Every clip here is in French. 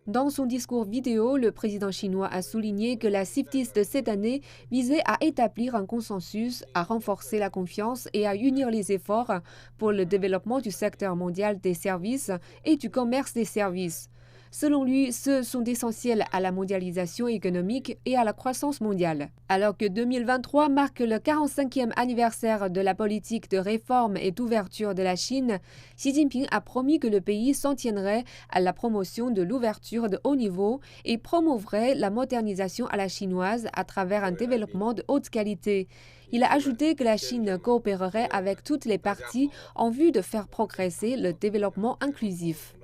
Dans son discours vidéo, le président chinois a souligné que la CIFTIS de cette année visait à établir un consensus, à renforcer la confiance et à unir les efforts pour le développement du secteur mondial des services et du commerce des services. Selon lui, ceux sont essentiels à la mondialisation économique et à la croissance mondiale. Alors que 2023 marque le 45e anniversaire de la politique de réforme et d'ouverture de la Chine, Xi Jinping a promis que le pays s'en tiendrait à la promotion de l'ouverture de haut niveau et promouvrait la modernisation à la chinoise à travers un développement de haute qualité. Il a ajouté que la Chine coopérerait avec toutes les parties en vue de faire progresser le développement inclusif.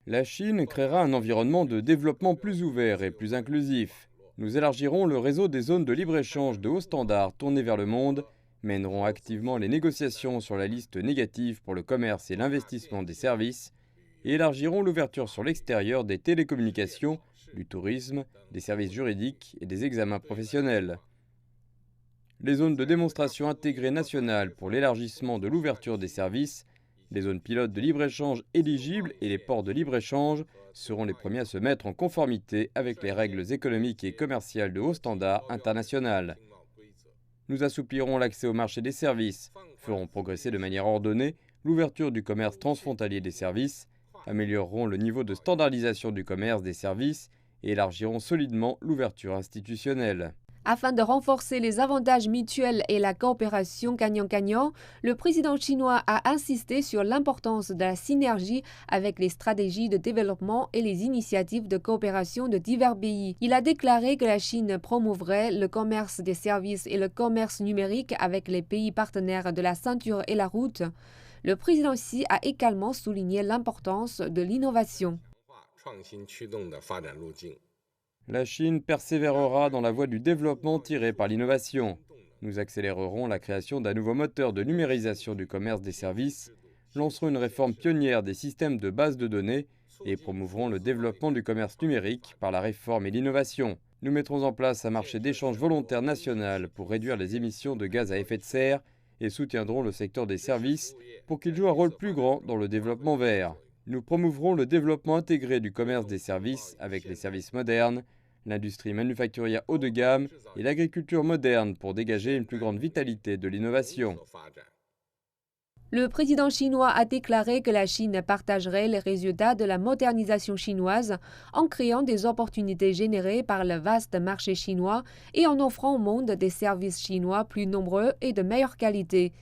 La Chine créera un environnement de développement plus ouvert et plus inclusif. Nous élargirons le réseau des zones de libre-échange de haut standard tournées vers le monde, mènerons activement les négociations sur la liste négative pour le commerce et l'investissement des services, et élargirons l'ouverture sur l'extérieur des télécommunications, du tourisme, des services juridiques et des examens professionnels. Les zones de démonstration intégrées nationales pour l'élargissement de l'ouverture des services, les zones pilotes de libre-échange éligibles et les ports de libre-échange seront les premiers à se mettre en conformité avec les règles économiques et commerciales de haut standard international. Nous assouplirons l'accès au marché des services, ferons progresser de manière ordonnée l'ouverture du commerce transfrontalier des services, améliorerons le niveau de standardisation du commerce des services et élargirons solidement l'ouverture institutionnelle. Afin de renforcer les avantages mutuels et la coopération gagnant-gagnant, le président chinois a insisté sur l'importance de la synergie avec les stratégies de développement et les initiatives de coopération de divers pays. Il a déclaré que la Chine promouvrait le commerce des services et le commerce numérique avec les pays partenaires de la ceinture et la route. Le président Xi a également souligné l'importance de l'innovation. La Chine persévérera dans la voie du développement tiré par l'innovation. Nous accélérerons la création d'un nouveau moteur de numérisation du commerce des services, lancerons une réforme pionnière des systèmes de base de données et promouvrons le développement du commerce numérique par la réforme et l'innovation. Nous mettrons en place un marché d'échange volontaire national pour réduire les émissions de gaz à effet de serre et soutiendrons le secteur des services pour qu'il joue un rôle plus grand dans le développement vert. Nous promouvrons le développement intégré du commerce des services avec les services modernes, l'industrie manufacturière haut de gamme et l'agriculture moderne pour dégager une plus grande vitalité de l'innovation. Le président chinois a déclaré que la Chine partagerait les résultats de la modernisation chinoise en créant des opportunités générées par le vaste marché chinois et en offrant au monde des services chinois plus nombreux et de meilleure qualité.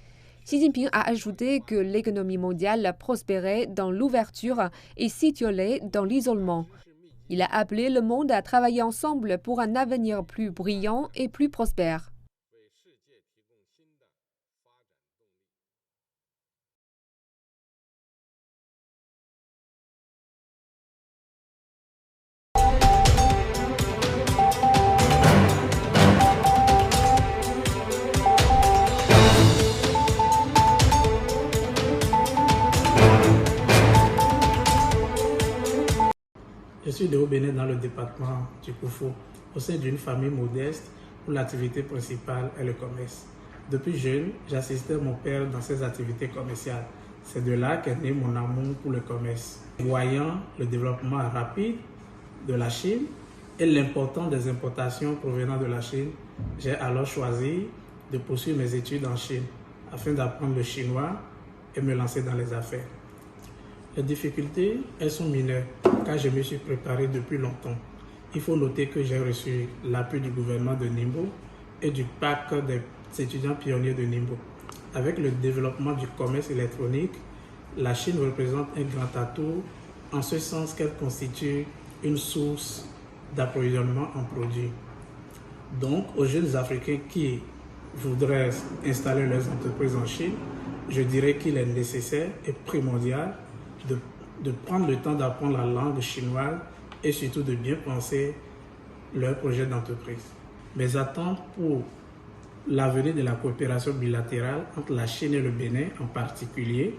Xi Jinping a ajouté que l'économie mondiale prospérait dans l'ouverture et s'étiolait dans l'isolement. Il a appelé le monde à travailler ensemble pour un avenir plus brillant et plus prospère. Je suis né au Bénin dans le département du Koufou, au sein d'une famille modeste où l'activité principale est le commerce. Depuis jeune, j'assistais mon père dans ses activités commerciales. C'est de là qu'est né mon amour pour le commerce. Voyant le développement rapide de la Chine et l'importance des importations provenant de la Chine, j'ai alors choisi de poursuivre mes études en Chine afin d'apprendre le chinois et me lancer dans les affaires. Les difficultés, elles sont mineures, car je me suis préparé depuis longtemps. Il faut noter que j'ai reçu l'appui du gouvernement de Ningbo et du pacte des étudiants pionniers de Ningbo. Avec le développement du commerce électronique, la Chine représente un grand atout en ce sens qu'elle constitue une source d'approvisionnement en produits. Donc, aux jeunes Africains qui voudraient installer leurs entreprises en Chine, je dirais qu'il est nécessaire et primordial de prendre le temps d'apprendre la langue chinoise et surtout de bien penser leur projet d'entreprise. Mes attentes pour l'avenir de la coopération bilatérale entre la Chine et le Bénin en particulier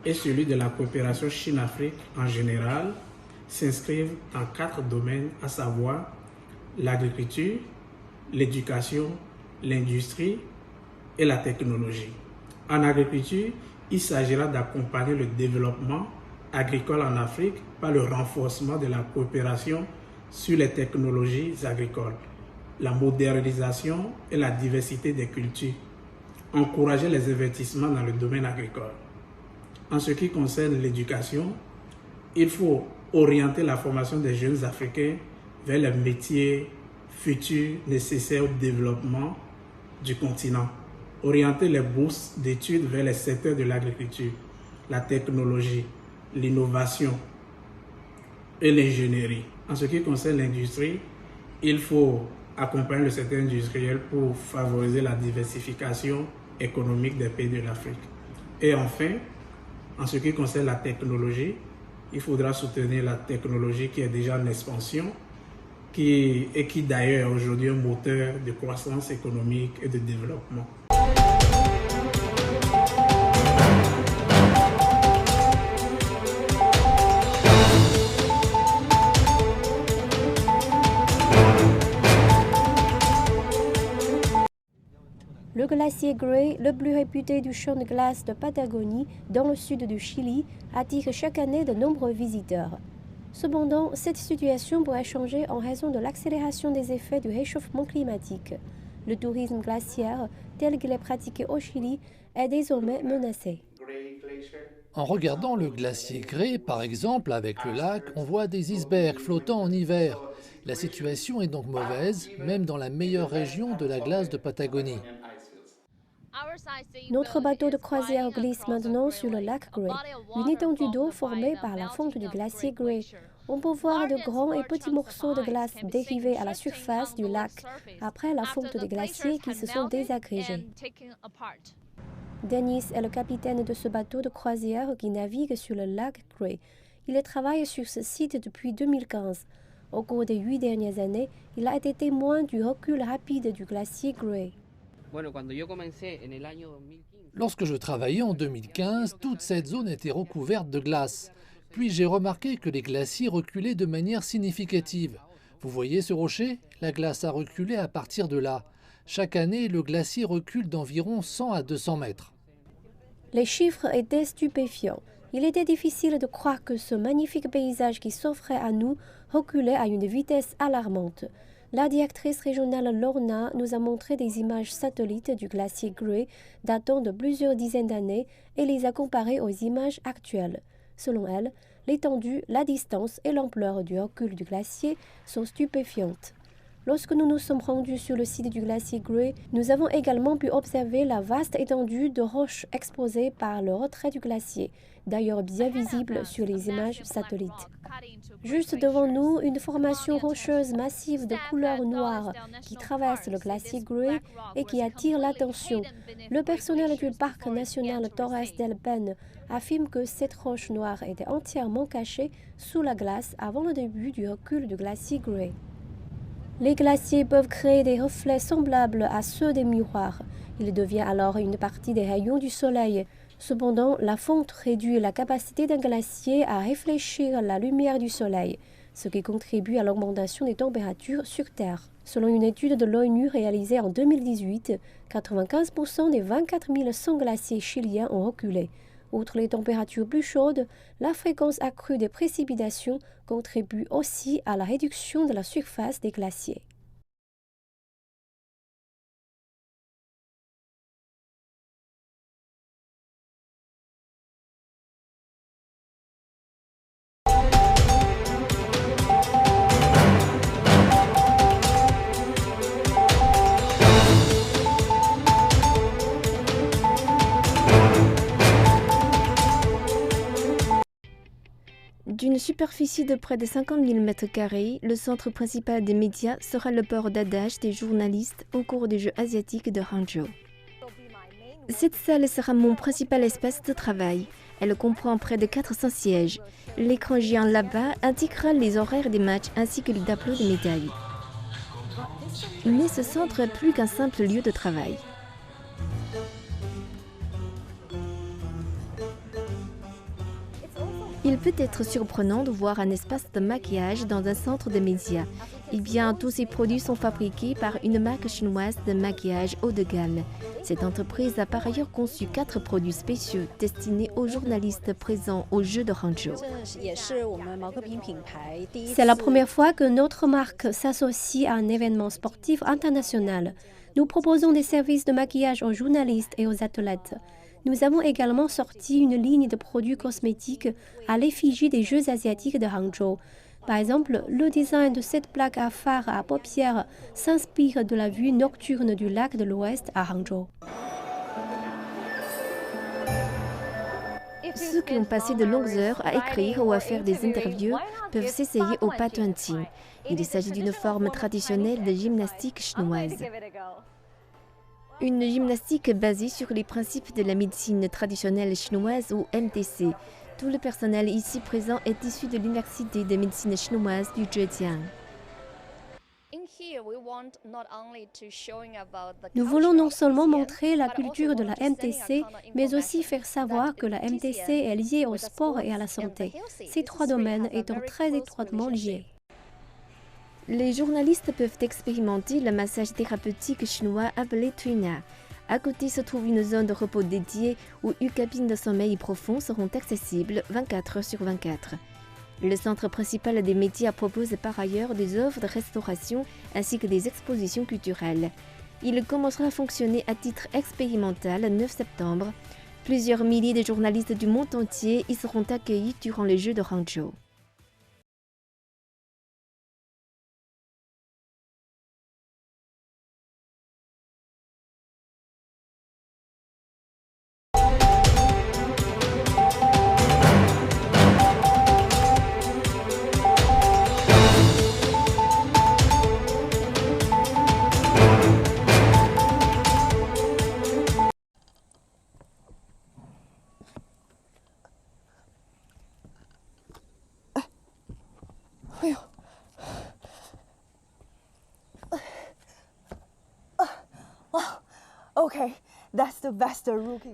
et celui de la coopération Chine-Afrique en général s'inscrivent dans 4 domaines, à savoir l'agriculture, l'éducation, l'industrie et la technologie. En agriculture, il s'agira d'accompagner le développement agricole en Afrique par le renforcement de la coopération sur les technologies agricoles, la modernisation et la diversité des cultures, encourager les investissements dans le domaine agricole. En ce qui concerne l'éducation, il faut orienter la formation des jeunes Africains vers les métiers futurs nécessaires au développement du continent. Orienter les bourses d'études vers les secteurs de l'agriculture, la technologie, l'innovation et l'ingénierie. En ce qui concerne l'industrie, il faut accompagner le secteur industriel pour favoriser la diversification économique des pays de l'Afrique. Et enfin, en ce qui concerne la technologie, il faudra soutenir la technologie qui est déjà en expansion qui d'ailleurs est aujourd'hui un moteur de croissance économique et de développement. Le glacier Gray, le plus réputé du champ de glace de Patagonie, dans le sud du Chili, attire chaque année de nombreux visiteurs. Cependant, cette situation pourrait changer en raison de l'accélération des effets du réchauffement climatique. Le tourisme glaciaire, tel qu'il est pratiqué au Chili, est désormais menacé. En regardant le glacier Gray, par exemple, avec le lac, on voit des icebergs flottant en hiver. La situation est donc mauvaise, même dans la meilleure région de la glace de Patagonie. Notre bateau de croisière glisse maintenant sur le lac Gray, une étendue d'eau formée par la fonte du glacier Gray. On peut voir de grands et petits morceaux de glace dérivés à la surface du lac après la fonte des glaciers qui se sont désagrégés. Dennis est le capitaine de ce bateau de croisière qui navigue sur le lac Gray. Il travaille sur ce site depuis 2015. Au cours des 8 dernières années, il a été témoin du recul rapide du glacier Gray. Lorsque je travaillais en 2015, toute cette zone était recouverte de glace. Puis j'ai remarqué que les glaciers reculaient de manière significative. Vous voyez ce rocher? La glace a reculé à partir de là. Chaque année, le glacier recule d'environ 100 à 200 mètres. Les chiffres étaient stupéfiants. Il était difficile de croire que ce magnifique paysage qui s'offrait à nous reculait à une vitesse alarmante. La directrice régionale Lorna nous a montré des images satellites du glacier Gray datant de plusieurs dizaines d'années et les a comparées aux images actuelles. Selon elle, l'étendue, la distance et l'ampleur du recul du glacier sont stupéfiantes. Lorsque nous nous sommes rendus sur le site du glacier Gray, nous avons également pu observer la vaste étendue de roches exposées par le retrait du glacier, d'ailleurs bien visible sur les images satellites. Juste devant nous, une formation rocheuse massive de couleur noire qui traverse le glacier Gray et qui attire l'attention. Le personnel du parc national Torres del Paine affirme que cette roche noire était entièrement cachée sous la glace avant le début du recul du glacier Gray. Les glaciers peuvent créer des reflets semblables à ceux des miroirs. Il devient alors une partie des rayons du soleil. Cependant, la fonte réduit la capacité d'un glacier à réfléchir la lumière du soleil, ce qui contribue à l'augmentation des températures sur Terre. Selon une étude de l'ONU réalisée en 2018, 95% des 24 100 glaciers chiliens ont reculé. Outre les températures plus chaudes, la fréquence accrue des précipitations contribue aussi à la réduction de la surface des glaciers. D'une superficie de près de 50 000 m², le centre principal des médias sera le port d'adage des journalistes au cours des Jeux asiatiques de Hangzhou. Cette salle sera mon principal espace de travail. Elle comprend près de 400 sièges. L'écran géant là-bas indiquera les horaires des matchs ainsi que les tableaux de médailles. Mais ce centre est plus qu'un simple lieu de travail. Il Il peut être surprenant de voir un espace de maquillage dans un centre de médias. Eh bien, tous ces produits sont fabriqués par une marque chinoise de maquillage haut de gamme. Cette entreprise a par ailleurs conçu 4 produits spéciaux destinés aux journalistes présents aux Jeux de Hangzhou. C'est la première fois que notre marque s'associe à un événement sportif international. Nous proposons des services de maquillage aux journalistes et aux athlètes. Nous avons également sorti une ligne de produits cosmétiques à l'effigie des Jeux asiatiques de Hangzhou. Par exemple, le design de cette plaque à phare à paupières s'inspire de la vue nocturne du lac de l'Ouest à Hangzhou. Ceux qui ont passé de longues heures à écrire ou à faire des interviews peuvent s'essayer au patinting. Il s'agit d'une forme traditionnelle de gymnastique chinoise. Une gymnastique basée sur les principes de la médecine traditionnelle chinoise ou MTC. Tout le personnel ici présent est issu de l'université de médecine chinoise du Zhejiang. Nous voulons non seulement montrer la culture de la MTC, mais aussi faire savoir que la MTC est liée au sport et à la santé, ces 3 domaines étant très étroitement liés. Les journalistes peuvent expérimenter le massage thérapeutique chinois appelé Tuina. À côté se trouve une zone de repos dédiée où une cabine de sommeil profond seront accessibles 24 heures sur 24. Le centre principal des médias propose par ailleurs des offres de restauration ainsi que des expositions culturelles. Il commencera à fonctionner à titre expérimental le 9 septembre. Plusieurs milliers de journalistes du monde entier y seront accueillis durant les Jeux de Hangzhou.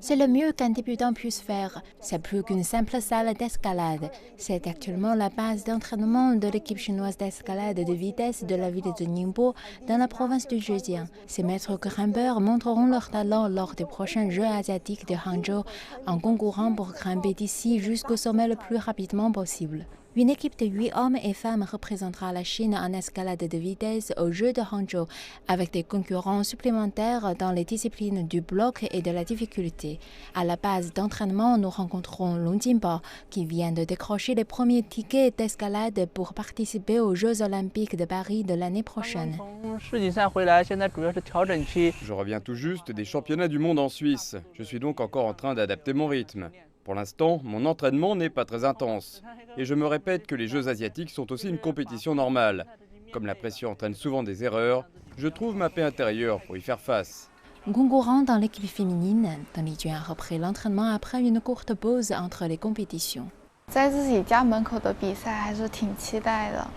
C'est le mieux qu'un débutant puisse faire. C'est plus qu'une simple salle d'escalade. C'est actuellement la base d'entraînement de l'équipe chinoise d'escalade de vitesse de la ville de Ningbo, dans la province du Zhejiang. Ces maîtres grimpeurs montreront leur talent lors des prochains Jeux asiatiques de Hangzhou, en concourant pour grimper d'ici jusqu'au sommet le plus rapidement possible. Une équipe de 8 hommes et femmes représentera la Chine en escalade de vitesse aux Jeux de Hangzhou, avec des concurrents supplémentaires dans les disciplines du bloc et de la difficulté. À la base d'entraînement, nous rencontrons Long Jinbao, qui vient de décrocher les premiers tickets d'escalade pour participer aux Jeux olympiques de Paris de l'année prochaine. Je reviens tout juste des championnats du monde en Suisse. Je suis donc encore en train d'adapter mon rythme. Pour l'instant, mon entraînement n'est pas très intense. Et je me répète que les Jeux asiatiques sont aussi une compétition normale. Comme la pression entraîne souvent des erreurs, je trouve ma paix intérieure pour y faire face. Concurrent dans l'équipe féminine, Deng Lijun a repris l'entraînement après une courte pause entre les compétitions.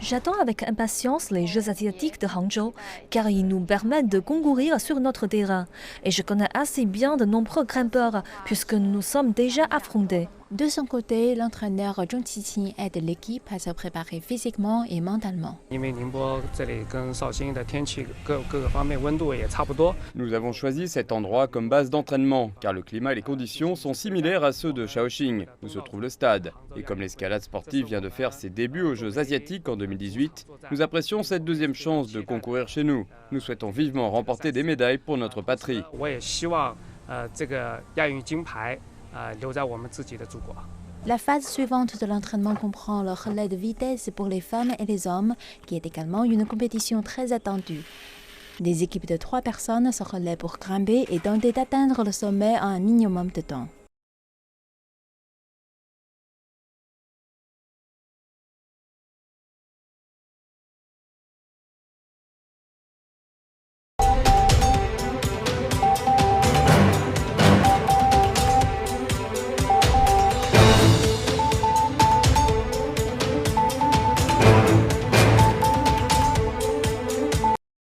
J'attends avec impatience les Jeux asiatiques de Hangzhou, car ils nous permettent de concourir sur notre terrain. Et je connais assez bien de nombreux grimpeurs, puisque nous nous sommes déjà affrontés. De son côté, l'entraîneur Zhong Qiqi aide l'équipe à se préparer physiquement et mentalement. Nous avons choisi cet endroit comme base d'entraînement, car le climat et les conditions sont similaires à ceux de Shaoxing, où se trouve le stade. Et comme l'escalade sportive vient de faire ses débuts aux Jeux asiatiques en 2018, nous apprécions cette deuxième chance de concourir chez nous. Nous souhaitons vivement remporter des médailles pour notre patrie. La phase suivante de l'entraînement comprend le relais de vitesse pour les femmes et les hommes, qui est également une compétition très attendue. Des équipes de 3 personnes se relaient pour grimper et tenter d'atteindre le sommet en un minimum de temps.